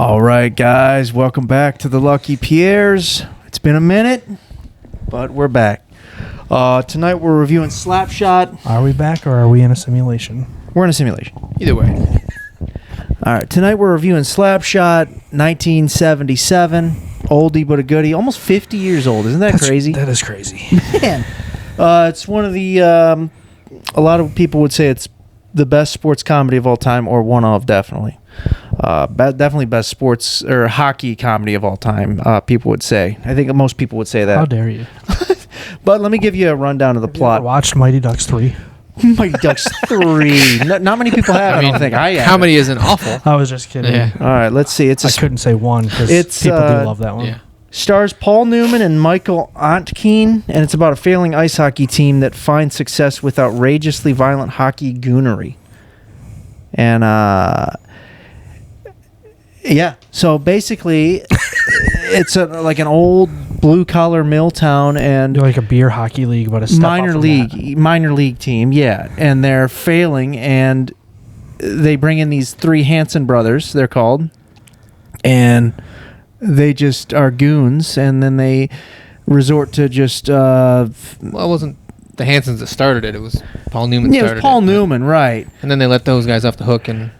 All right, guys, welcome back to the Lucky Pierres. It's been a minute, but we're back. Tonight we're reviewing Slapshot. Are we back or are we in a simulation? We're in a simulation. Either way. All right, tonight we're reviewing Slapshot, 1977. Oldie but a goodie. Almost 50 years old. Isn't that crazy? That is crazy. Man. It's one of the... a lot of people would say it's the best sports comedy of all time, or one of, definitely. Definitely best sports or hockey comedy of all time, people would say. I think most people would say that. How dare you? But let me give you a rundown of the Have you plot. ever watched Mighty Ducks 3? Mighty Ducks 3. Not many people have, I don't think. I have. Comedy isn't awful. I was just kidding. Yeah. All right, let's see. I couldn't say one because people do love that one. Yeah. Stars Paul Newman and Michael Ontkean, and it's about a failing ice hockey team that finds success with outrageously violent hockey goonery. And, yeah, so basically, it's like an old blue-collar mill town, and They're like a beer hockey league, but a step up from that. minor league team, yeah. And they're failing, and they bring in these three Hanson brothers, they're called, and they just are goons, and then they resort to just... Well, it wasn't the Hansons that started it. It was Paul Newman yeah, it started was Paul it. Newman, right. And then they let those guys off the hook, and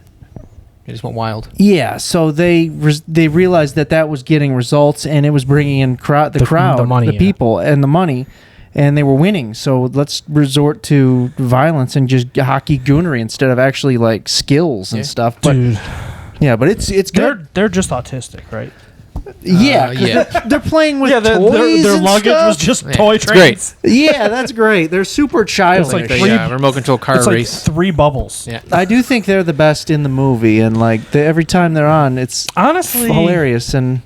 it just went wild. Yeah, so they realized that was getting results, and it was bringing in the crowd, the money, the people, and the money, and they were winning. So let's resort to violence and just hockey goonery instead of actually like skills and stuff. But Dude, yeah, but it's good. they're just autistic, right? Yeah, 'cause yeah. they're playing with their toys their and luggage stuff. was just Yeah, toy it's trains. Yeah, that's great. They're super childish. like The Three- remote control car It's like race. 3 bubbles. Yeah. I do think they're the best in the movie, and like every time they're on, it's Honestly, hilarious. And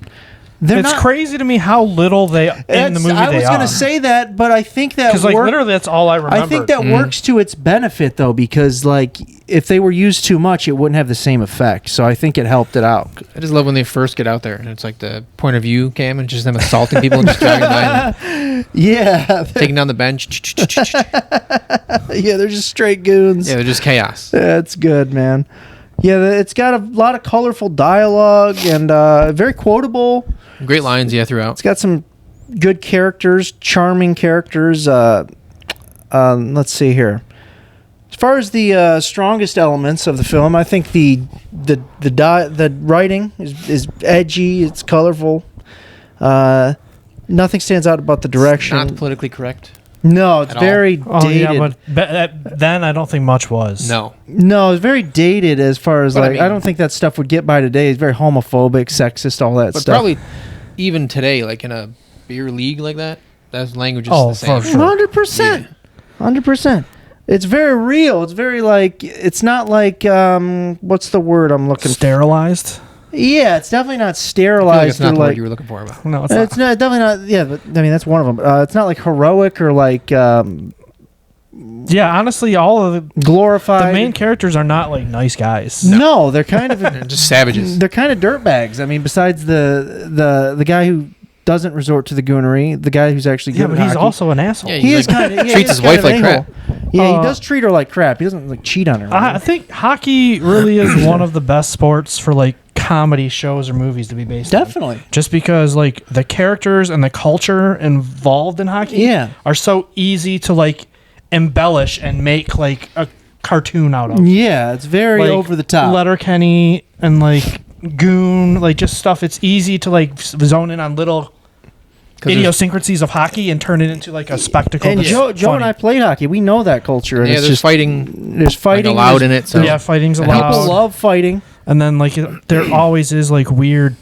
they're it's not crazy to me how little they in the movie I they was are. going to say that, but I think that Because like literally that's all I remember. I think that works to its benefit, though, because like if they were used too much, it wouldn't have the same effect. So I think it helped it out. I just love when they first get out there, and it's like the point of view cam, and just them assaulting people and just driving by and Yeah, taking down the bench. yeah, they're just straight goons. Yeah, they're just chaos. That's good, man. Yeah, it's got a lot of colorful dialogue and very quotable. Great lines, yeah, throughout. It's got some good characters, charming characters. Let's see here. As far as the strongest elements of the film, I think the writing is edgy. It's colorful. Nothing stands out about the direction. Not politically correct. No, it's at all. very Oh dated. yeah, but then I don't think much was. No. No, it's very dated as far as But I like I mean- don't think that stuff would get by today. It's very homophobic, sexist, all that But stuff. probably even today, like in a beer league like that, that language is Oh, the same. for sure. 100%. 100%. It's very real. It's very like it's not like what's the word I'm looking for? Sterilized? Yeah, it's definitely not I feel like sterilized it's not or the word like you were looking for. But No, it's not definitely not. Yeah, but, I mean that's one of them. It's not like heroic or like Yeah, honestly, all of glorified. the main characters are not like nice guys. No, they're kind of they're just savages. they're kind of dirtbags. I mean, besides the guy who doesn't resort to the goonery, the guy who's actually good Yeah, but at he's hockey. also an asshole. Yeah, He is kind of treats his wife like crap. Yeah, he does treat her like crap. He doesn't like cheat on her. I think hockey really is one of the best sports for like comedy shows or movies to be based on. Definitely. Just because like the characters and the culture involved in hockey Yeah. are so easy to like embellish and make like a cartoon out of. Yeah, it's very Like, over the top. Letterkenny and like Goon, like just stuff. It's easy to like zone in on little 'Cause there's- idiosyncrasies of hockey and turn it into like a spectacle. And that's Joe and funny. I played hockey. We know that culture. And Yeah, it's there's just fighting. there's fighting allowed there's- in it, so- Yeah, fighting's It People allowed. love fighting. And then like there always is like weird,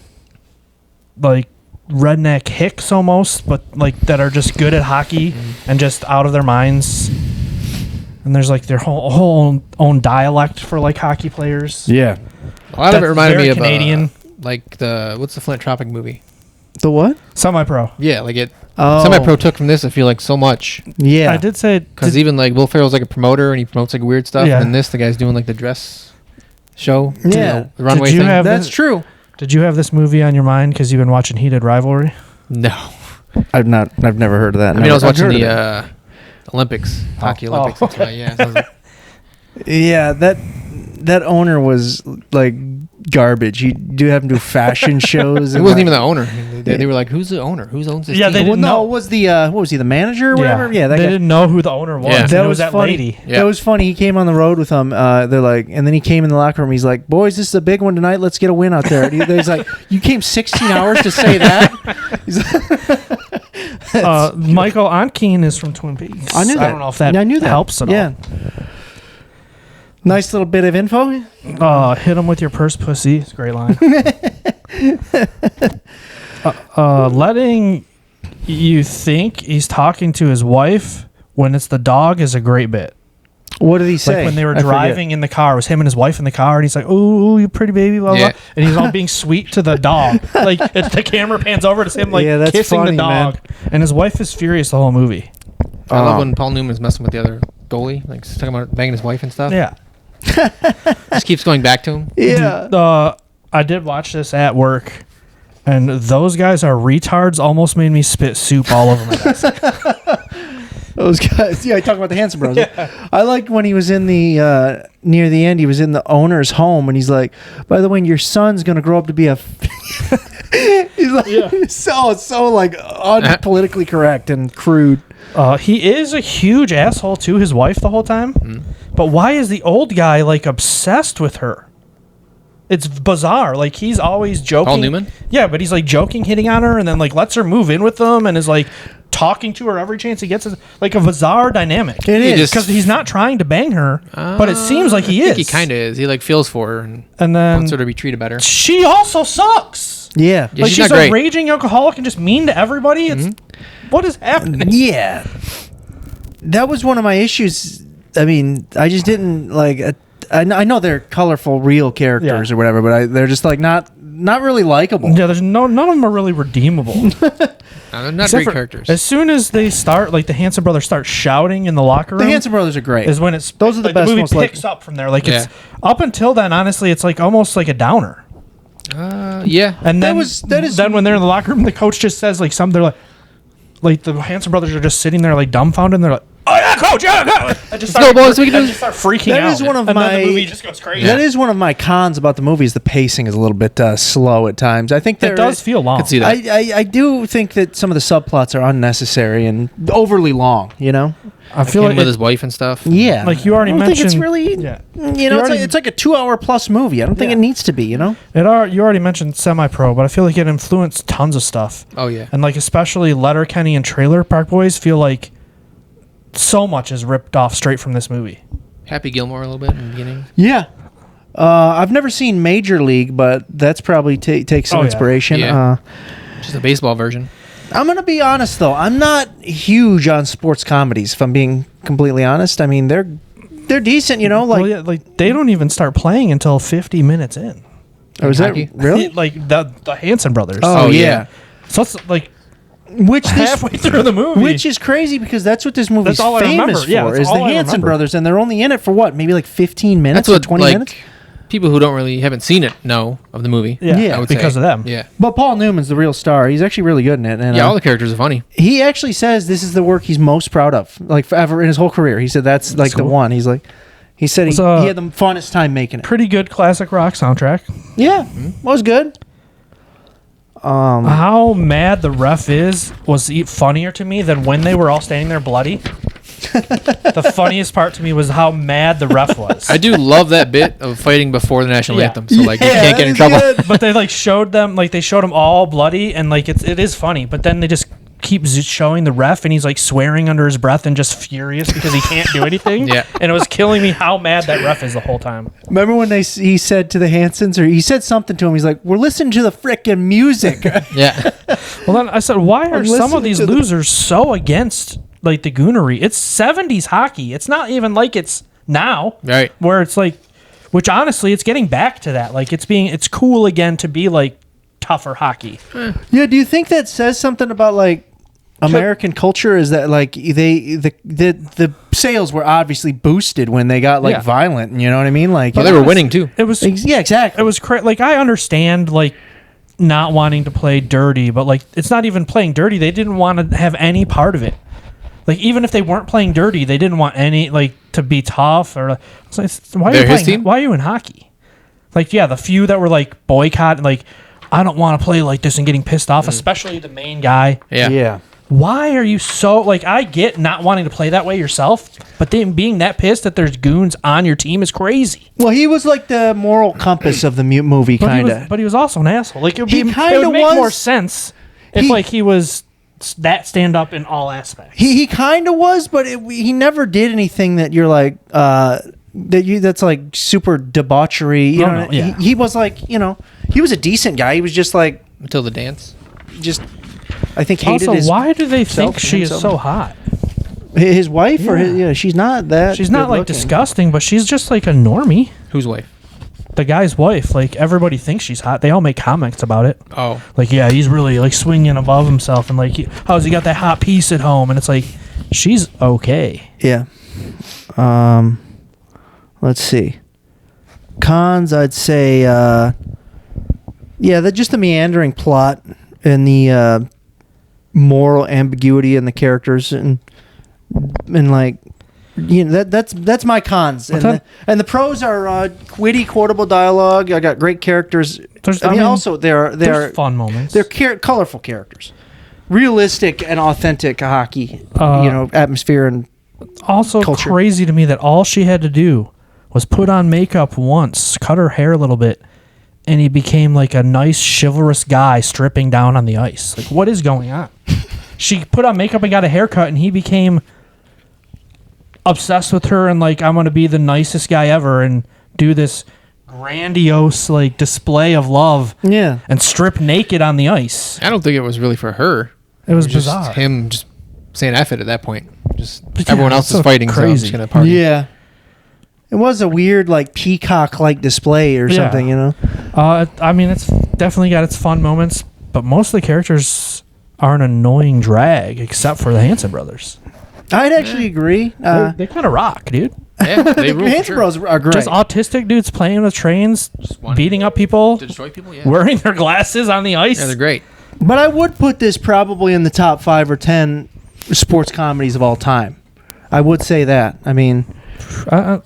like redneck hicks almost, but like that are just good at hockey and just out of their minds. And there's like their whole own dialect for like hockey players. Yeah. A lot of it That's reminded very me of Canadian. like what's the Flint Tropic movie? The what? Semi-pro. Yeah, like it. Oh, Semi-pro took from this. I feel like so much Yeah. I did say because even like Will Ferrell's like a promoter and he promotes like weird stuff. Yeah. And this, the guy's doing like the dress show. Yeah. the runway Did you thing. have- That's true. Did you have this movie on your mind because you've been watching Heated Rivalry? No, I've never heard of that. I mean I was I've watching heard of the it. Olympics, hockey Oh. Olympics. That's why, yeah. So I was like, Yeah, that owner was like garbage. You do have him do fashion shows. It and wasn't like- even the owner. They were like, "Who's the owner? Who owns this?" Yeah, team? they Well, didn't no, know. it was the what was he, the manager or whatever? Yeah, that they guy. didn't know who the owner was. Yeah. and That it was that funny. lady. Yeah. That was funny. He came on the road with them. They're like, and then he came in the locker room. He's like, "Boys, this is a big one tonight. Let's get a win out there." And he's like, "You came 16 hours to say that?" He's like, Michael Onkeen is from Twin Peaks. I knew that. I don't know if that, Yeah, I knew that. helps at Yeah. Nice little bit of info. all. Hit him with your purse, pussy. It's a great line. Letting you think he's talking to his wife when it's the dog is a great bit. What did he say? Like when they were I forget. driving in the car, it was him and his wife in the car, and he's like, "Oh, you pretty baby," blah blah, Yeah. and he's all being sweet to the dog. Like the camera pans over to him, like Yeah, that's kissing funny, the dog, and his wife is furious the whole movie. I love when Paul Newman's messing with the other goalie, like talking about banging his wife and stuff. Yeah. Just keeps going back to him. Yeah. I did watch this at work, and those guys are retards. Almost made me spit soup all over my desk. Those guys. Yeah, I talk about the Hanson brothers. I liked when he was in the near the end. He was in the owner's home, and he's like, "By the way, your son's gonna grow up to be a." He's like, so like unpolitically correct and crude. He is a huge asshole to his wife the whole time. But why is the old guy like obsessed with her? It's bizarre. Like he's always joking. Paul Newman? Yeah, but he's like joking, hitting on her, and then like lets her move in with him, and is like talking to her every chance he gets. It's like a bizarre dynamic. It is. just- Because he's not trying to bang her, but it seems like he I is. think he kind of is. He like feels for her and And then wants her to be treated better. she also sucks. Yeah. Yeah, Like she's she's not a great. raging alcoholic and just mean to everybody. It's what is happening? Yeah. That was one of my issues. I mean, I just didn't like. I know they're colorful, real characters Yeah. or whatever, but they're just like not really likable. Yeah, there's none of them are really redeemable. They're not Except great for- characters. As soon as they start, like the Hanson brothers start shouting in the locker room, The Hanson brothers are great. is when it's Those are the like, best, movie most like- picks up from there. Like it's Yeah. up until then, honestly, it's like almost like a downer. Yeah. And then that is- then when they're in the locker room, the coach just says like something. They're like the Hanson brothers are just sitting there like dumbfounded. And they're like, "Oh yeah, coach, yeah, yeah." I just go, boys, we can do just start freaking That out. is one of and my- then the movie just goes crazy. That is one of my cons about the movie. Is the pacing is a little bit slow at times. I think It does feel long. Could see that. I do think that some of the subplots are unnecessary and overly long. You know. I feel Him like with it- his wife and stuff. Yeah. Like you already I don't think it's mentioned- really. Yeah. You know, already- it's like a 2-hour plus movie. I don't think Yeah. it needs to be. You know. you already mentioned semi-pro, but I feel like it influenced tons of stuff. Oh yeah. And like especially Letterkenny and Trailer Park Boys feel like so much is ripped off straight from this movie. Happy Gilmore a little bit in the beginning. Yeah. I've never seen Major League, but that's probably takes some Oh, yeah. inspiration. Yeah. Just a baseball version. I'm gonna be honest though. I'm not huge on sports comedies. If I'm being completely honest, I mean they're decent. You know, like Well, yeah, like they don't even start playing until 50 minutes in. or is that Hockey? really? Like the Hanson brothers. Oh, Oh, yeah. yeah. So it's like Which this halfway through the movie. which is crazy because that's what this movie's That's all I famous remember. for Yeah, that's is the all I Hanson remember. brothers, and they're only in it for what, maybe like 15 minutes That's what or 20 like minutes. people who don't really haven't seen it know of the movie. yeah, Yeah, I would because say. of them. Yeah. But Paul Newman's the real star. He's actually really good in it. And Yeah, all the characters are funny. he actually says this is the work he's most proud of, like forever in his whole career. He said that's like the cool. one. He said Was, he had the funnest time making it. Pretty good classic rock soundtrack. Yeah, was good. How mad the ref was funnier to me than when they were all standing there bloody. The funniest part to me was how mad the ref was. I do love that bit of fighting before the national Yeah. anthem, so like you Yeah, can't get that in is trouble. good. But they like showed them all bloody and like it is funny, but then they just keep showing the ref and he's like swearing under his breath and just furious because he can't do anything. Yeah. And it was killing me how mad that ref is the whole time. Remember when he said to the Hansons, or he said something to him? He's like, "We're listening to the frickin' music." Yeah. Well, then I said, why are some listening of these to the- losers so against like the goonery? It's 70s hockey. It's not even like it's now. Right. Where it's like, which honestly, it's getting back to that. Like it's cool again to be like tougher hockey. Yeah, do you think that says something about like American culture? Is that like the sales were obviously boosted when they got like Yeah. violent, and you know what I mean? Like Well, they were winning too. It was yeah, exactly. it was like I understand like not wanting to play dirty, but like it's not even playing dirty. They didn't want to have any part of it. Like even if they weren't playing dirty, they didn't want any like to be tough or. So why are They're you his playing? team? Why are you in hockey? Like, yeah, the few that were like boycott, like, I don't want to play like this and getting pissed off, especially the main guy. Yeah. Why are you so like? I get not wanting to play that way yourself, but then being that pissed that there's goons on your team is crazy. Well, he was like the moral compass of the movie, kind of. But he was also an asshole. Like it would, He it would kinda make more was. sense if He- like he was that stand up in all aspects. He kind of was, but he never did anything that you're like that's like super debauchery. You Oh, know, no, yeah. he was like, he was a decent guy. He was just like Until the dance. I think hated Also, his why do they think self- she is himself. so hot? his wife or Yeah. she's not that. She's not like good-looking. disgusting, but she's just like a normie. Whose wife? The guy's wife, like everybody thinks she's hot. They all make comments about it. Oh. Like, yeah, he's really like swinging above himself, and like, how's he got that hot piece at home? And it's like, she's okay. Yeah. Let's see. Cons, I'd say, just the meandering plot and the moral ambiguity in the characters and like, that's my cons. And Okay. the pros are witty, quotable dialogue. I got great characters. I mean, also they're There's fun moments. they're colorful characters, realistic and authentic hockey. Uh, Atmosphere and Also culture. crazy to me that all she had to do was put on makeup once, cut her hair a little bit, and he became like a nice chivalrous guy stripping down on the ice. Like, what is going on? She put on makeup and got a haircut, and he became obsessed with her and like, I'm gonna be the nicest guy ever and do this grandiose like display of love yeah. and strip naked on the ice. I don't think it was really for her. It was just bizarre. him just saying F it at that point. Just But yeah, everyone else it's is so fighting, so I'm crazy. just gonna party. Yeah. It was a weird, like, peacock-like display or Yeah. something, I mean, it's definitely got its fun moments, but most of the characters are an annoying drag, except for the Hanson brothers. I'd actually agree. They kind of rock, dude. Yeah, they the rule for Hanson sure. Bros are great. Just autistic dudes playing with trains, one- beating up people, To destroy people, yeah. wearing their glasses on the ice. Yeah, they're great. But I would put this probably in the top 5 or 10 sports comedies of all time. I would say that. I mean,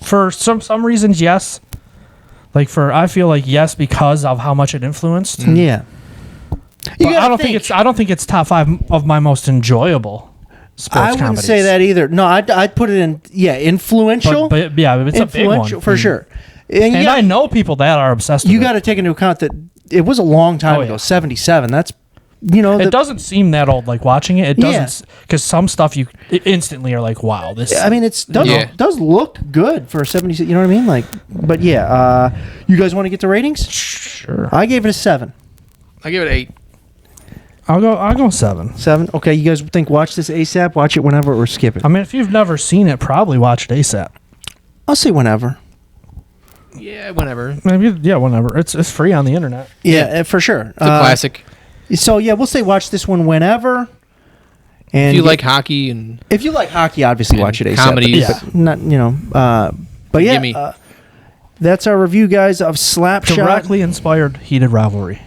For some reasons, yes. I feel like yes because of how much it influenced. yeah. You But gotta I don't think it's top 5 of my most enjoyable sports I wouldn't comedies. say that either. No, I'd put it in, influential. But yeah, it's a big one influential, for sure. And, And I know people that are obsessed with you it. got to take into account that it was a long time Oh, ago, yeah. 77. That's, It doesn't seem that old, like watching it. It Yeah. doesn't, because some stuff you instantly are like, "Wow, this." I mean, it Yeah. does look good for a 70. You know what I mean? Like, but yeah. You guys want to get the ratings? sure. I gave it a 7. I give it 8. I'll go 7. 7. Okay, you guys think watch this ASAP? Watch it whenever or skip it? I mean, if you've never seen it, probably watch it ASAP. I'll say whenever. Yeah, whenever. Maybe whenever. It's free on the internet. Yeah, for sure. It's a classic. So yeah, we'll say watch this one whenever. And If you like hockey and if you like hockey, obviously And watch it ASAP. comedies. But not but yeah. Gimme. That's our review, guys, of Slapshot. Directly inspired Heated Rivalry.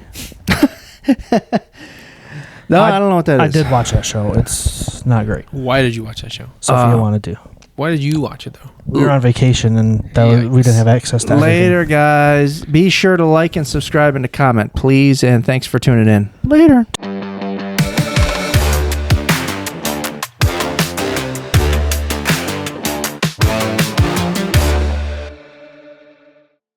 No, I don't know what that is. I did watch that show. It's not great. why did you watch that show? Sophia wanted to. Why did you watch it though? We were on vacation and we didn't have access to everything. Later, guys. Be sure to like and subscribe and to comment, please. And thanks for tuning in. Later.